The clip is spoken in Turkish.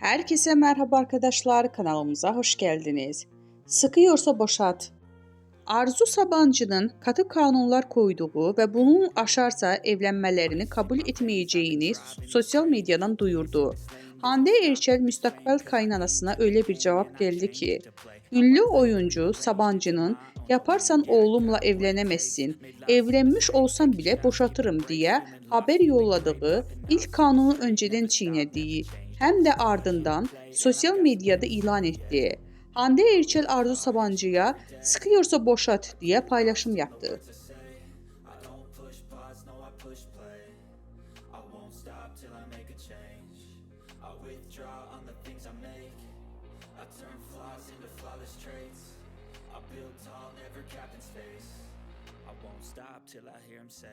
Herkese merhaba arkadaşlar, kanalımıza hoş geldiniz. Sıkıyorsa boşat. Arzu Sabancı'nın katı kanunlar koyduğu ve bunun aşarsa evlenmelerini kabul etmeyeceğini sosyal medyadan duyurdu. Hande Erçel müstakbel kaynanasına öyle bir cevap geldi ki, ünlü oyuncu Sabancı'nın yaparsan oğlumla evlenemezsin, evlenmiş olsam bile boşatırım diye haber yolladığı ilk kanunu önceden çiğnediği hem de ardından sosyal medyada ilan etti. Hande Erçel Arzu Sabancı'ya sıkıyorsa boşat diye paylaşım yaptı. Till I hear him say